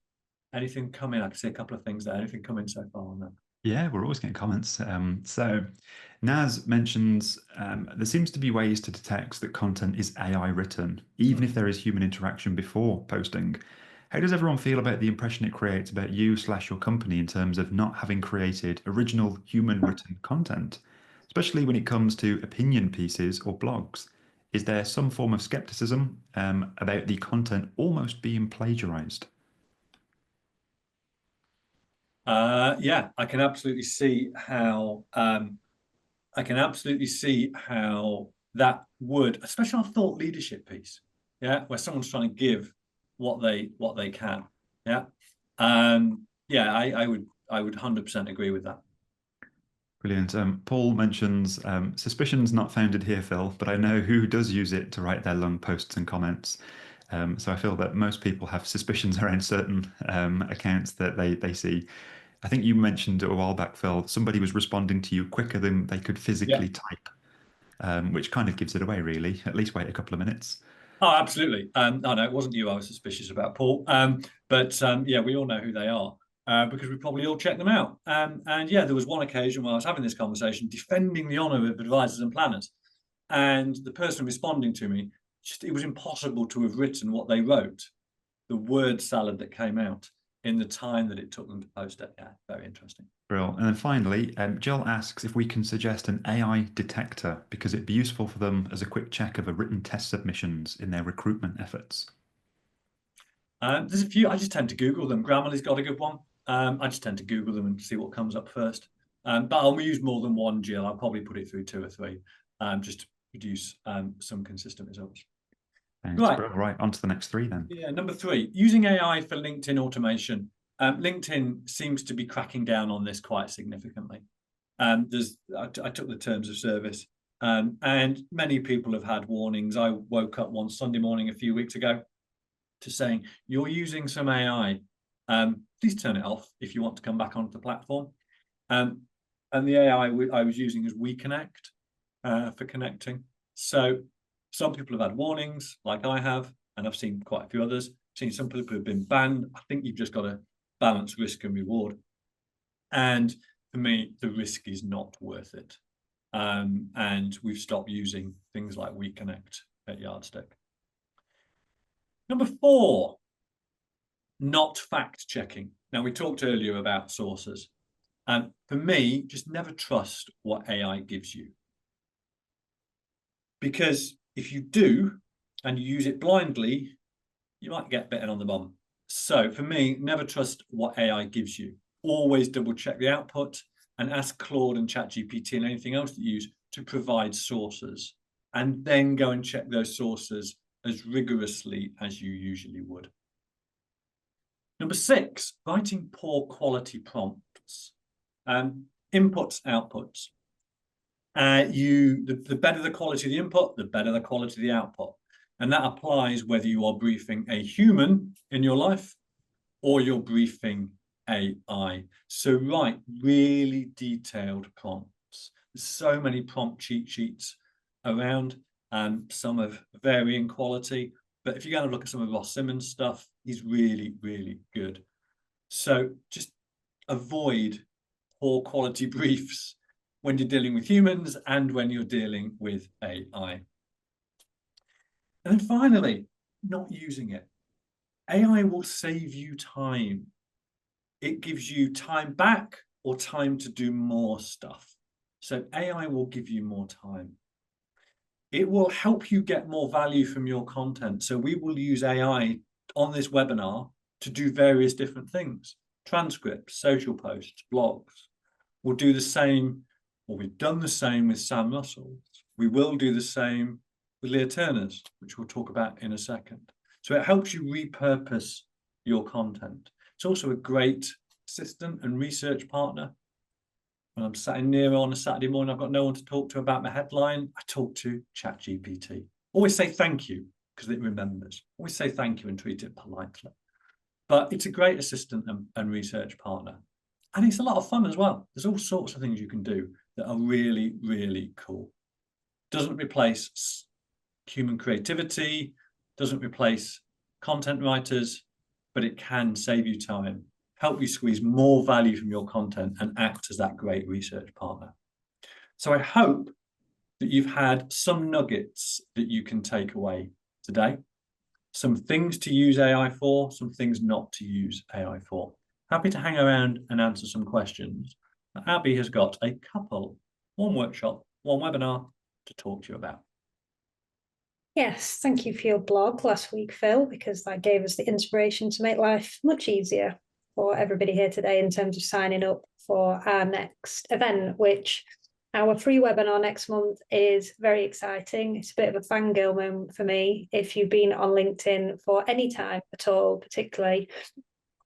S1: anything come in? I can see a couple of things there. Anything come in so far on that?
S2: Yeah, we're always getting comments. So Naz mentions there seems to be ways to detect that content is AI written, even if there is human interaction before posting. How does everyone feel about the impression it creates about you/your company in terms of not having created original human written content, especially when it comes to opinion pieces or blogs? Is there some form of skepticism about the content almost being plagiarized?
S1: Yeah, I can absolutely see how that would, especially on a thought leadership piece, yeah, where someone's trying to give what they can. Yeah. Yeah, I would 100% agree with that.
S2: Brilliant. Paul mentions suspicions not founded here, Phil, but I know who does use it to write their long posts and comments. So I feel that most people have suspicions around certain accounts that they see. I think you mentioned a while back, Phil, somebody was responding to you quicker than they could physically type, which kind of gives it away, really. At least wait a couple of minutes.
S1: Oh, absolutely. No, it wasn't you I was suspicious about, Paul. But yeah, we all know who they are because we probably all checked them out. And yeah, there was one occasion where I was having this conversation defending the honour of advisors and planners. And the person responding to me, it was impossible to have written what they wrote, the word salad that came out. in the time that it took them to post it. Yeah, very interesting.
S2: Brilliant. And then finally, Jill asks if we can suggest an AI detector because it'd be useful for them as a quick check of a written test submissions in their recruitment efforts.
S1: There's a few. I just tend to Google them. Grammarly's got a good one. I just tend to Google them and see what comes up first. But I'll use more than one, Jill. I'll probably put it through 2 or 3, just to produce some consistent results.
S2: Thanks,
S1: Right.
S2: Brill. Right, on to the next 3 then.
S1: Yeah, number 3, using AI for LinkedIn automation. LinkedIn seems to be cracking down on this quite significantly. I took the terms of service, and many people have had warnings. I woke up one Sunday morning a few weeks ago to saying, you're using some AI. Please turn it off if you want to come back onto the platform. And the AI I was using is WeConnect for connecting. So some people have had warnings, like I have, and I've seen quite a few others. I've seen some people who've been banned. I think you've just got to balance risk and reward. And for me, the risk is not worth it. And we've stopped using things like WeConnect at Yardstick. Number 4, not fact checking. Now, we talked earlier about sources. And for me, just never trust what AI gives you. Because if you do, and you use it blindly, you might get bitten on the bum. So for me, never trust what AI gives you. Always double check the output and ask Claude and ChatGPT and anything else that you use to provide sources. And then go and check those sources as rigorously as you usually would. Number 6, writing poor quality prompts. Inputs, outputs. The better the quality of the input, the better the quality of the output. And that applies whether you are briefing a human in your life or you're briefing AI. So write really detailed prompts. There's so many prompt cheat sheets around, some of varying quality. But if you're going to look at some of Ross Simmons' stuff, he's really, really good. So just avoid poor quality briefs when you're dealing with humans and when you're dealing with AI. And then finally, not using it. AI will save you time. It gives you time back or time to do more stuff. So AI will give you more time. It will help you get more value from your content. So we will use AI on this webinar to do various different things. Transcripts, social posts, blogs. We'll do the same, or we've done the same with Sam Russell. We will do the same with Leah Turner's, which we'll talk about in a second. So it helps you repurpose your content. It's also a great assistant and research partner. When I'm sat in Nero on a Saturday morning, I've got no one to talk to about my headline, I talk to ChatGPT. Always say thank you, because it remembers. Always say thank you and treat it politely. But it's a great assistant and research partner. And it's a lot of fun as well. There's all sorts of things you can do that are really, really cool. Doesn't replace human creativity, doesn't replace content writers, but it can save you time, help you squeeze more value from your content and act as that great research partner. So I hope that you've had some nuggets that you can take away today, some things to use AI for, some things not to use AI for. Happy to hang around and answer some questions. Abby has got a couple, one workshop, one webinar to talk to you about.
S3: Yes, thank you for your blog last week, Phil, because that gave us the inspiration to make life much easier for everybody here today in terms of signing up for our next event, which our free webinar next month is very exciting. It's a bit of a fangirl moment for me. If you've been on LinkedIn for any time at all, particularly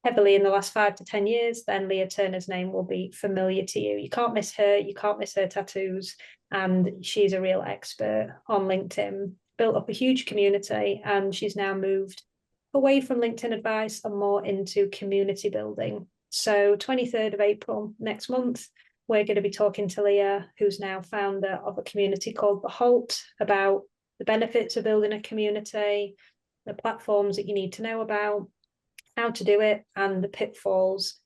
S3: heavily in the last 5 to 10 years, then Leah Turner's name will be familiar to you. You can't miss her, you can't miss her tattoos, and she's a real expert on LinkedIn. Built up a huge community, and she's now moved away from LinkedIn advice and more into community building. So 23rd of April next month, we're going to be talking to Leah, who's now founder of a community called The Halt, about the benefits of building a community, the platforms that you need to know about, how to do it, and the pitfalls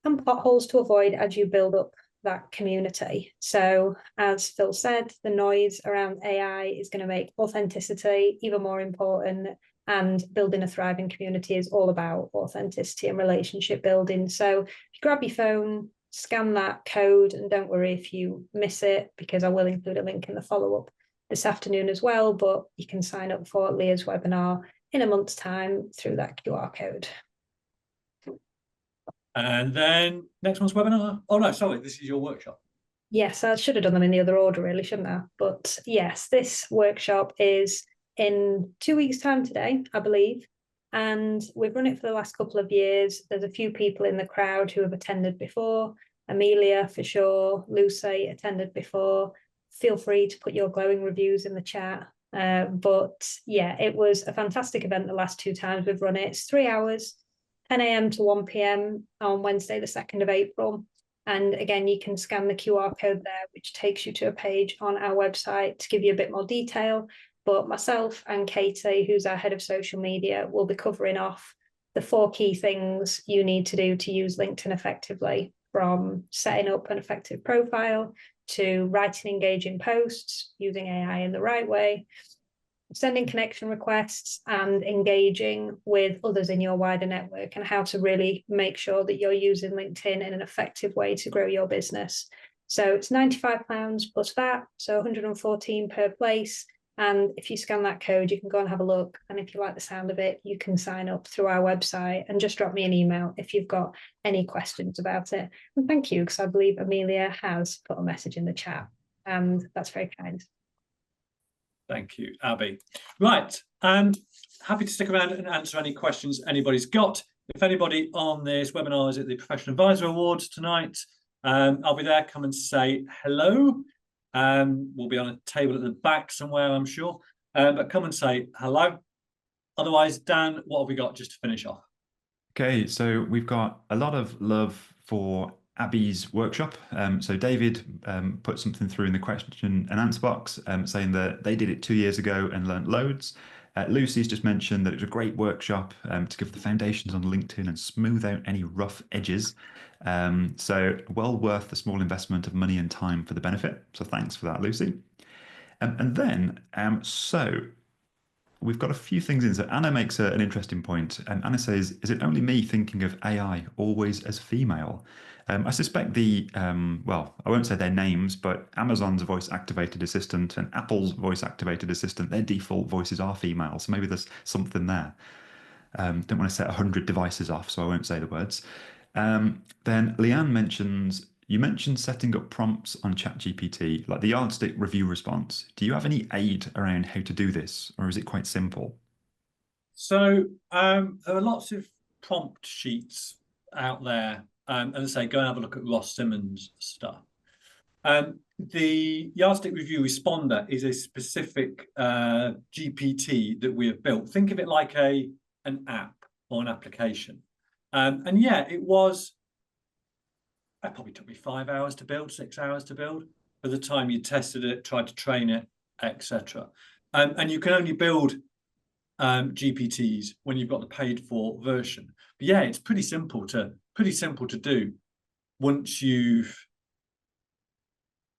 S3: and potholes to avoid as you build up that community. So as Phil said, the noise around AI is going to make authenticity even more important. And building a thriving community is all about authenticity and relationship building. So if you grab your phone, scan that code, and don't worry if you miss it, because I will include a link in the follow-up this afternoon as well, but you can sign up for Leah's webinar in a month's time through that QR code.
S1: And then next month's webinar. Oh no, sorry, this is your workshop.
S3: Yes, I should have done them in the other order, really, shouldn't I? But yes, this workshop is in 2 weeks' time today, I believe. And we've run it for the last couple of years. There's a few people in the crowd who have attended before. Amelia, for sure. Lucy attended before. Feel free to put your glowing reviews in the chat. But yeah, it was a fantastic event the last 2 times we've run it. It's 3 hours, 10 a.m. to 1 p.m. on Wednesday, the 2nd of April. And again, you can scan the QR code there, which takes you to a page on our website to give you a bit more detail. But myself and Katie, who's our head of social media, will be covering off the 4 key things you need to do to use LinkedIn effectively, from setting up an effective profile to writing engaging posts, using AI in the right way, sending connection requests, and engaging with others in your wider network, and how to really make sure that you're using LinkedIn in an effective way to grow your business. So it's £95 plus VAT, so 114 per place. And if you scan that code, you can go and have a look. And if you like the sound of it, you can sign up through our website and just drop me an email if you've got any questions about it. And thank you, because I believe Amelia has put a message in the chat, and that's very kind.
S1: Thank you, Abby. Right, happy to stick around and answer any questions anybody's got. If anybody on this webinar is at the Professional Advisor Awards tonight, I'll be there. Come and say hello. We'll be on a table at the back somewhere, I'm sure. But come and say hello. Otherwise, Dan, what have we got just to finish off?
S2: Okay, so we've got a lot of love for Abby's workshop. So David put something through in the question and answer box saying that they did it 2 years ago and learnt loads. Lucy's just mentioned that it was a great workshop to give the foundations on LinkedIn and smooth out any rough edges. So well worth the small investment of money and time for the benefit. So thanks for that, Lucy. And then, so we've got a few things in. So Anna makes an interesting point. Anna says, is it only me thinking of AI always as female? I suspect well, I won't say their names, but Amazon's voice-activated assistant and Apple's voice-activated assistant, their default voices are female. So maybe there's something there. Don't want to set 100 devices off, so I won't say the words. Then Leanne mentions, you mentioned setting up prompts on ChatGPT, like the yardstick review response. Do you have any aid around how to do this, or is it quite simple?
S1: So there are lots of prompt sheets out there. And as I say, go and have a look at Ross Simmons' stuff. The Yardstick Review Responder is a specific GPT that we have built. Think of it like an app or an application. And yeah, it probably took me 5 hours to build, 6 hours to build. By the time you tested it, tried to train it, etc. And you can only build GPTs when you've got the paid-for version. But yeah, it's pretty simple to do. Once you've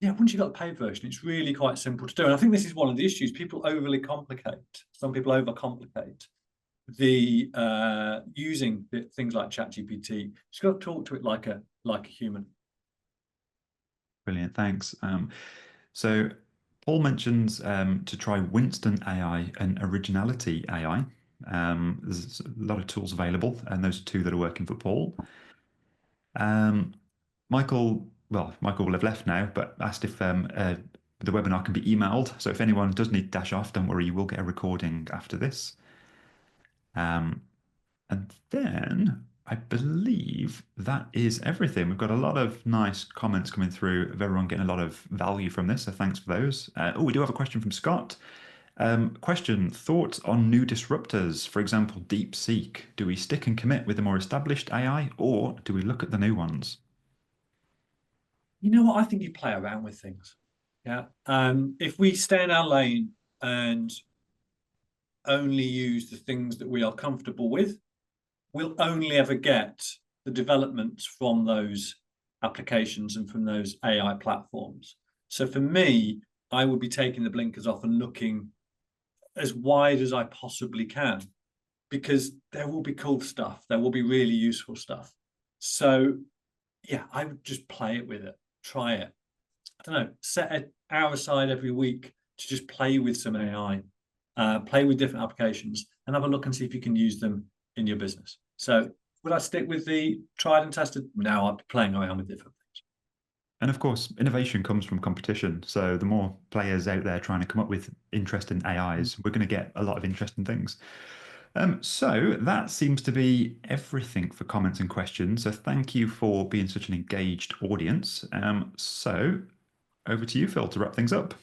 S1: got the paid version, it's really quite simple to do. And I think this is one of the issues. People overly complicate. Some people overcomplicate the using things like ChatGPT. Just got to talk to it like a human.
S2: Brilliant, thanks. So Paul mentions to try Winston AI and Originality AI. There's a lot of tools available, and those are 2 that are working for Paul. Michael will have left now, but asked if the webinar can be emailed. So if anyone does need to dash off, don't worry, you will get a recording after this. And then I believe that is everything. We've got a lot of nice comments coming through of everyone getting a lot of value from this, so thanks for those. We do have a question from Scott. Question, thoughts on new disruptors, for example, DeepSeek. Do we stick and commit with the more established AI, or do we look at the new ones?
S1: You know what? I think you play around with things. Yeah. If we stay in our lane and only use the things that we are comfortable with, we'll only ever get the developments from those applications and from those AI platforms. So for me, I would be taking the blinkers off and looking as wide as I possibly can. because there will be cool stuff. There will be really useful stuff. So yeah, I would just play it with it, try it. I don't know, set an hour aside every week to just play with some AI, play with different applications and have a look and see if you can use them in your business. So would I stick with the tried and tested? No, I'd be playing around with different things.
S2: And of course, innovation comes from competition. So the more players out there trying to come up with interesting AIs, we're going to get a lot of interesting things. So that seems to be everything for comments and questions. So thank you for being such an engaged audience. So over to you, Phil, to wrap things up.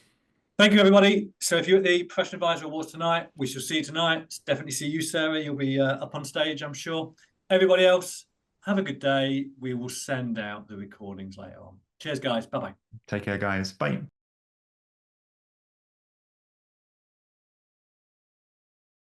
S1: Thank you, everybody. So if you're at the Professional Advisor Awards tonight, we shall see you tonight. Definitely see you, Sarah. You'll be up on stage, I'm sure. Everybody else, have a good day. We will send out the recordings later on. Cheers, guys. Bye-bye.
S2: Take care, guys. Bye.